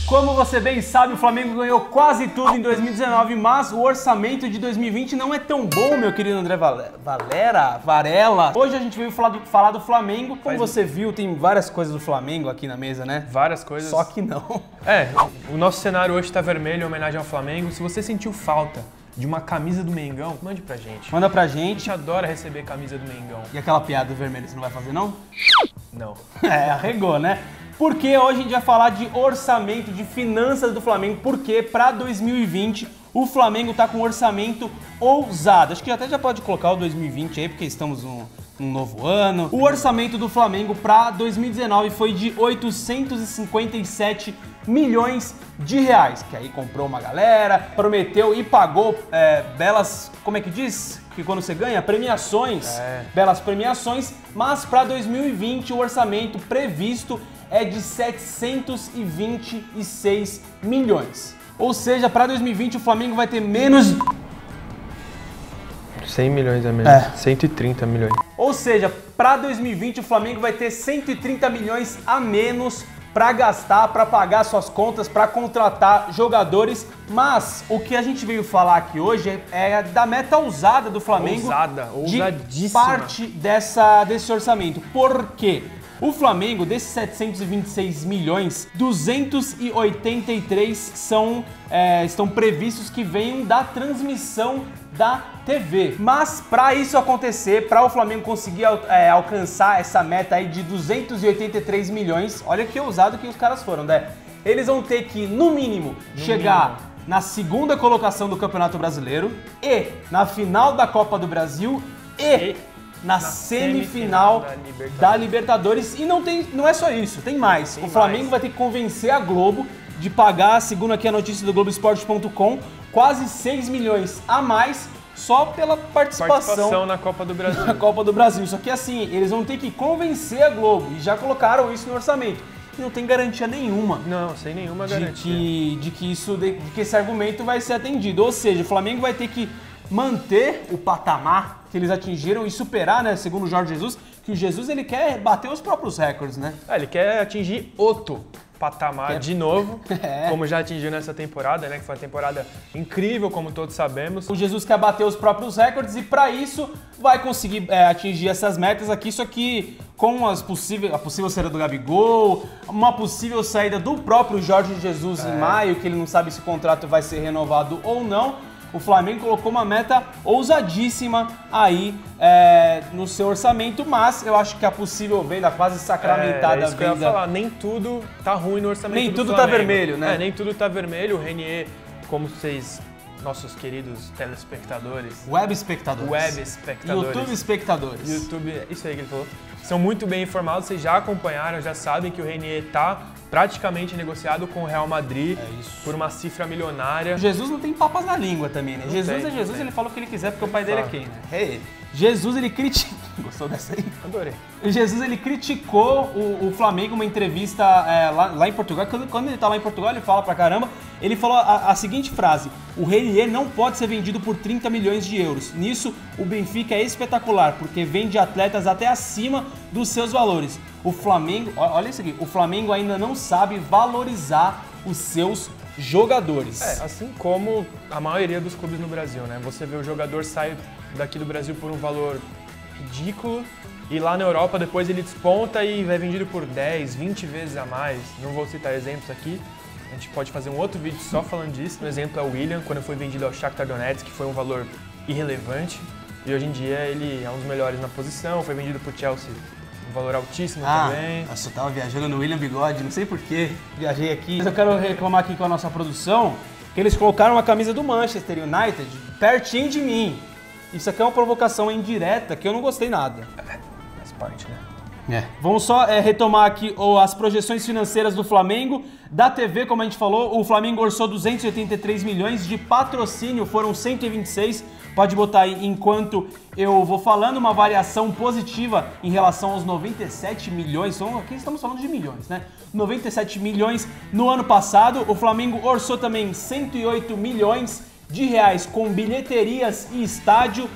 Como você bem sabe, o Flamengo ganhou quase tudo em 2019, mas o orçamento de 2020 não é tão bom, meu querido André Varela. Hoje a gente veio falar do Flamengo. Como você viu, tem várias coisas do Flamengo aqui na mesa, né? Várias coisas. Só que não. O nosso cenário hoje tá vermelho em homenagem ao Flamengo. Se você sentiu falta de uma camisa do Mengão, mande pra gente. Manda pra A gente. gente adora receber camisa do Mengão. E aquela piada do vermelho, você não vai fazer, não? Não. Arregou, né? Porque hoje a gente vai falar de orçamento, de finanças do Flamengo, porque para 2020 o Flamengo tá com um orçamento ousado. Acho que até já pode colocar o 2020 aí, porque estamos num novo ano. O orçamento do Flamengo para 2019 foi de 857 milhões de reais, que aí comprou uma galera, prometeu e pagou belas, como é que diz? Que quando você ganha premiações, belas premiações, mas para 2020 o orçamento previsto é de 726 milhões. Ou seja, para 2020 o Flamengo vai ter menos 100 milhões a menos. 130 milhões. Ou seja, para 2020 o Flamengo vai ter 130 milhões a menos para gastar, para pagar suas contas, para contratar jogadores. Mas o que a gente veio falar aqui hoje é da meta ousada do Flamengo. Ousadíssima. De parte desse orçamento. Por quê? O Flamengo, desses 726 milhões, 283 estão previstos que venham da transmissão da TV. Mas para isso acontecer, para o Flamengo conseguir alcançar essa meta aí de 283 milhões, olha que ousado que os caras foram, né? Eles vão ter que, no mínimo, chegar na segunda colocação do Campeonato Brasileiro e na final da Copa do Brasil e na semifinal da Libertadores. E não é só isso, tem mais. O Flamengo vai ter que convencer a Globo de pagar, segundo aqui a notícia do Globoesporte.com, quase 6 milhões a mais só pela participação na Copa do Brasil. Na Copa do Brasil. Só que assim, eles vão ter que convencer a Globo e já colocaram isso no orçamento. E não tem garantia nenhuma. Não, sem nenhuma garantia. De que esse argumento vai ser atendido. Ou seja, o Flamengo vai ter que manter o patamar que eles atingiram e superar, né, segundo o Jorge Jesus, que o Jesus ele quer bater os próprios recordes, né? Ele quer atingir outro patamar de novo, como já atingiu nessa temporada, né, que foi uma temporada incrível, como todos sabemos. O Jesus quer bater os próprios recordes e para isso vai conseguir atingir essas metas aqui, só que com a possível saída do Gabigol, uma possível saída do próprio Jorge Jesus em maio, que ele não sabe se o contrato vai ser renovado ou não. O Flamengo colocou uma meta ousadíssima aí no seu orçamento, mas eu acho que a possível venda, quase sacramentada isso que eu ia falar, nem tudo tá ruim no orçamento nem do tudo Flamengo. Tá vermelho, né? Nem tudo tá vermelho. O Renier, como vocês, nossos queridos telespectadores, web espectadores, YouTube espectadores, isso aí que ele falou, são muito bem informados, vocês já acompanharam, já sabem que o Renier tá praticamente negociado com o Real Madrid por uma cifra milionária. Jesus não tem papas na língua também, né? Não Jesus tem, é Jesus, ele fala o que ele quiser porque o pai dele é quem, né? É ele. Jesus, ele critica... Gostou dessa aí? Adorei. Jesus, ele criticou o Flamengo, uma entrevista lá em Portugal. Quando ele tá lá em Portugal, ele fala pra caramba. Ele falou a seguinte frase: o Renier não pode ser vendido por 30 milhões de euros. Nisso, o Benfica é espetacular, porque vende atletas até acima dos seus valores. O Flamengo, olha isso aqui, o Flamengo ainda não sabe valorizar os seus jogadores. Assim como a maioria dos clubes no Brasil, né? Você vê o jogador sair daqui do Brasil por um valor ridículo e lá na Europa depois ele desponta e é vendido por 10, 20 vezes a mais. Não vou citar exemplos aqui, a gente pode fazer um outro vídeo só falando disso. Um exemplo é o William, quando foi vendido ao Shakhtar Donetsk, que foi um valor irrelevante. E hoje em dia ele é um dos melhores na posição, foi vendido pro Chelsea, um valor altíssimo também. Nossa, eu tava viajando no William Bigode, não sei porquê, viajei aqui. Mas eu quero reclamar aqui com a nossa produção, que eles colocaram a camisa do Manchester United pertinho de mim. Isso aqui é uma provocação indireta que eu não gostei nada. Faz parte, né? Vamos só retomar aqui as projeções financeiras do Flamengo. Da TV, como a gente falou, o Flamengo orçou 283 milhões, de patrocínio foram 126. Pode botar aí enquanto eu vou falando, uma variação positiva em relação aos 97 milhões. Aqui estamos falando de milhões, né? 97 milhões no ano passado. O Flamengo orçou também 108 milhões de reais com bilheterias e estádio,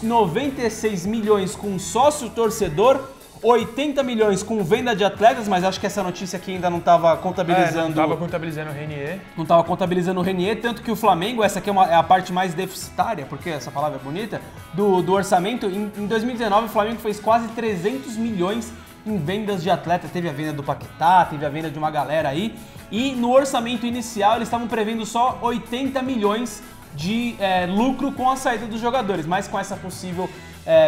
96 milhões com sócio torcedor, 80 milhões com venda de atletas, mas acho que essa notícia aqui ainda não estava contabilizando... não estava contabilizando o Renier. Não estava contabilizando o Renier, tanto que o Flamengo, essa aqui é a parte mais deficitária, porque essa palavra é bonita, do orçamento. Em 2019, o Flamengo fez quase 300 milhões em vendas de atleta. Teve a venda do Paquetá, teve a venda de uma galera aí. E no orçamento inicial, eles estavam prevendo só 80 milhões de lucro com a saída dos jogadores, mas com essa possível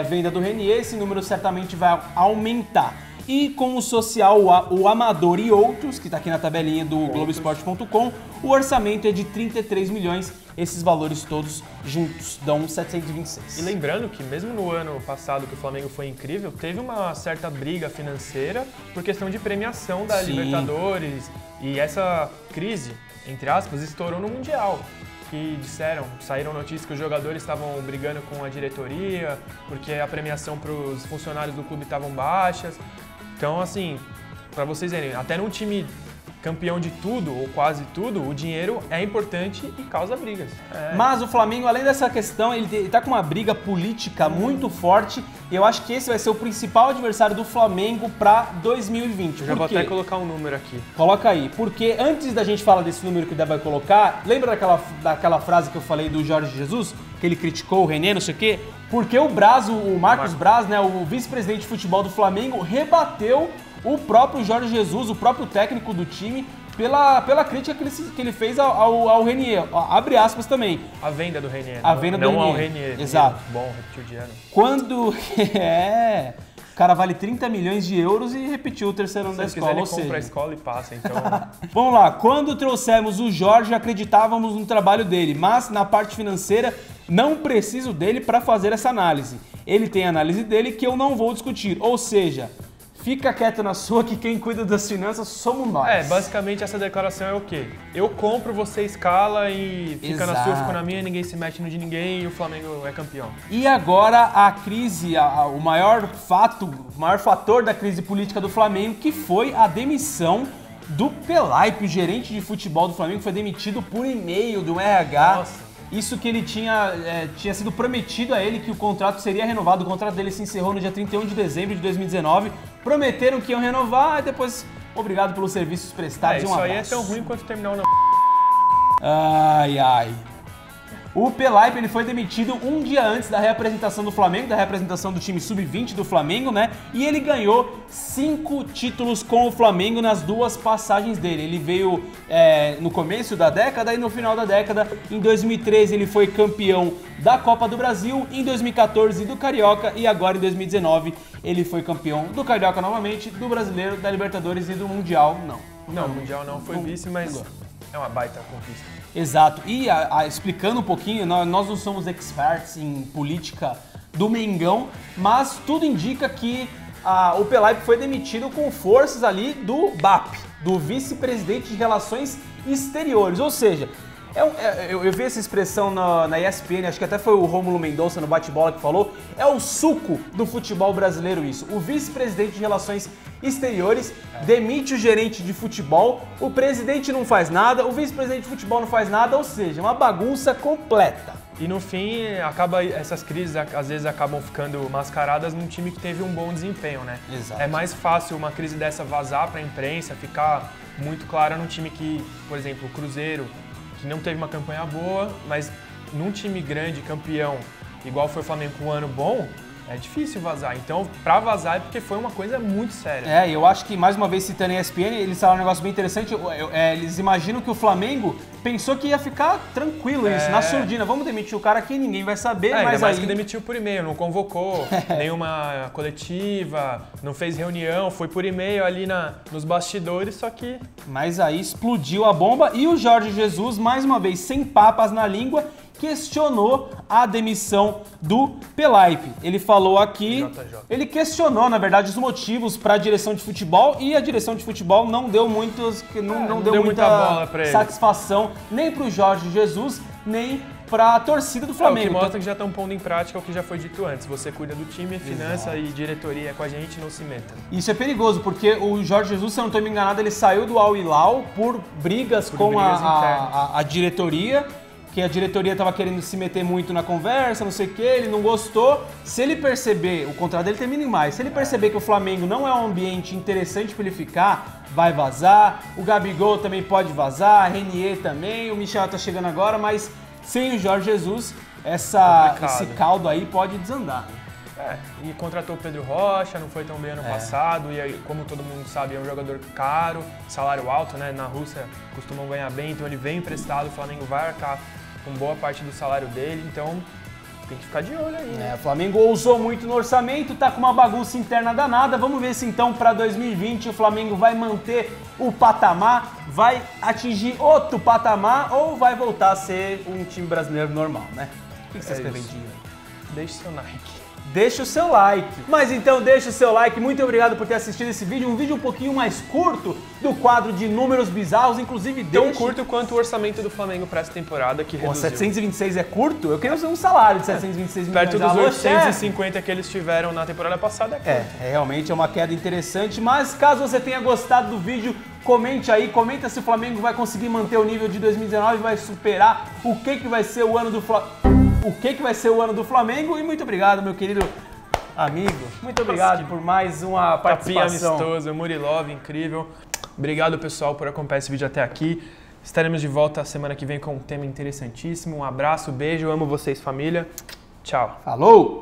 venda do Renier, esse número certamente vai aumentar. E com o social, o Amador e outros, que está aqui na tabelinha do Globoesporte.com, o orçamento é de 33 milhões, esses valores todos juntos dão 726. E lembrando que mesmo no ano passado que o Flamengo foi incrível, teve uma certa briga financeira por questão de premiação da Libertadores, e essa crise, entre aspas, estourou no Mundial. Que saíram notícias que os jogadores estavam brigando com a diretoria, porque a premiação para os funcionários do clube estavam baixas. Então, assim, para vocês verem, até num time campeão de tudo, ou quase tudo, o dinheiro é importante e causa brigas. Mas o Flamengo, além dessa questão, ele tá com uma briga política muito forte, e eu acho que esse vai ser o principal adversário do Flamengo para 2020. Eu já vou até colocar um número aqui. Coloca aí, porque antes da gente falar desse número que o Dé vai colocar, lembra daquela frase que eu falei do Jorge Jesus, que ele criticou o René, não sei o quê? Porque o Marcos Braz, né, o vice-presidente de futebol do Flamengo, rebateu o próprio Jorge Jesus, o próprio técnico do time, pela crítica que ele fez ao Renier. Abre aspas também. A venda do Renier. A venda do Renier. Não ao Renier. Exato. Bom, repetiu de ano. Quando... O cara vale 30 milhões de euros e repetiu o terceiro ano da escola. Ele compra a escola e passa, então... Vamos lá. Quando trouxemos o Jorge, acreditávamos no trabalho dele, mas na parte financeira não preciso dele para fazer essa análise. Ele tem a análise dele que eu não vou discutir. Ou seja... Fica quieto na sua que quem cuida das finanças somos nós. Basicamente essa declaração é o quê? Eu compro, você escala e fica na sua, fica na minha, ninguém se mete no de ninguém e o Flamengo é campeão. E agora a crise, o maior fator da crise política do Flamengo, que foi a demissão do Pelaipe, o gerente de futebol do Flamengo, foi demitido por e-mail do RH. Nossa. Isso que ele tinha sido prometido a ele que o contrato seria renovado. O contrato dele se encerrou no dia 31 de dezembro de 2019. Prometeram que iam renovar e depois, obrigado pelos serviços prestados. Isso aí é tão ruim quanto terminar o não. Ai. O Pelaipe, ele foi demitido um dia antes da reapresentação do Flamengo, da reapresentação do time sub-20 do Flamengo, né? E ele ganhou 5 títulos com o Flamengo nas 2 passagens dele. Ele veio no começo da década e no final da década. Em 2013 ele foi campeão da Copa do Brasil, em 2014 do Carioca e agora em 2019 ele foi campeão do Carioca novamente, do Brasileiro, da Libertadores e do Mundial. Não, Mundial não foi vice, mas é uma baita conquista. Exato. E explicando um pouquinho, nós não somos experts em política do Mengão, mas tudo indica que o Pelaipe foi demitido com forças ali do BAP, do vice-presidente de Relações Exteriores. Ou seja, eu vi essa expressão na ESPN, acho que até foi o Rômulo Mendonça no bate-bola que falou, é o suco do futebol brasileiro isso. O vice-presidente de Relações Exteriores demite o gerente de futebol, o presidente não faz nada, o vice-presidente de futebol não faz nada, ou seja, uma bagunça completa. E no fim, essas crises às vezes acabam ficando mascaradas num time que teve um bom desempenho, né? Exato. É mais fácil uma crise dessa vazar para a imprensa, ficar muito clara num time que, por exemplo, o Cruzeiro, que não teve uma campanha boa, mas num time grande, campeão, igual foi o Flamengo com um ano bom, é difícil vazar. Então, pra vazar é porque foi uma coisa muito séria. Eu acho que, mais uma vez, citando a ESPN, eles falaram um negócio bem interessante. Eles imaginam que o Flamengo pensou que ia ficar tranquilo isso, na surdina. Vamos demitir o cara aqui, ninguém vai saber, mas ainda mais aí... que demitiu por e-mail, não convocou nenhuma coletiva, não fez reunião, foi por e-mail ali nos bastidores, só que... Mas aí explodiu a bomba e o Jorge Jesus, mais uma vez, sem papas na língua, questionou a demissão do Pelaipe. Ele falou aqui, ele questionou, na verdade, os motivos para a direção de futebol e a direção de futebol não deu muita bola pra ele. Satisfação nem para o Jorge Jesus, nem para a torcida do Flamengo. O que mostra que já estão pondo em prática o que já foi dito antes. Você cuida do time, finança e diretoria é com a gente, não se meta. Isso é perigoso, porque o Jorge Jesus, se eu não estou me enganado, ele saiu do Al Hilal por brigas com a diretoria. que a diretoria estava querendo se meter muito na conversa, não sei o que, ele não gostou. Se ele perceber, o contrato dele termina em maio, se ele perceber que o Flamengo não é um ambiente interessante para ele ficar, vai vazar. O Gabigol também pode vazar, a Renier também, o Michel tá chegando agora, mas sem o Jorge Jesus, esse caldo aí pode desandar. E contratou o Pedro Rocha, não foi tão bem ano passado, e aí, como todo mundo sabe, é um jogador caro, salário alto, né? Na Rússia costumam ganhar bem, então ele vem emprestado, o Flamengo vai arcar com boa parte do salário dele, então tem que ficar de olho aí, né? O Flamengo ousou muito no orçamento, tá com uma bagunça interna danada. Vamos ver se então para 2020 o Flamengo vai manter o patamar, vai atingir outro patamar ou vai voltar a ser um time brasileiro normal, né? O que vocês escrevem, Dinho? Deixe seu like. Deixa o seu like. Mas então deixa o seu like, muito obrigado por ter assistido esse vídeo, um vídeo um pouquinho mais curto do quadro de números bizarros, inclusive tão curto quanto o orçamento do Flamengo para essa temporada, que reduziu. 726 é curto? Eu queria um salário de 726 milhões. Perto dos 850 que eles tiveram na temporada passada, é curto. Realmente é uma queda interessante, mas caso você tenha gostado do vídeo, comente aí, comenta se o Flamengo vai conseguir manter o nível de 2019, vai superar o que vai ser o ano do Flamengo. E muito obrigado, meu querido amigo. Muito obrigado por mais uma participação. Tapinha amistoso, Murilov, incrível. Obrigado, pessoal, por acompanhar esse vídeo até aqui. Estaremos de volta semana que vem com um tema interessantíssimo. Um abraço, beijo, amo vocês, família. Tchau. Falou!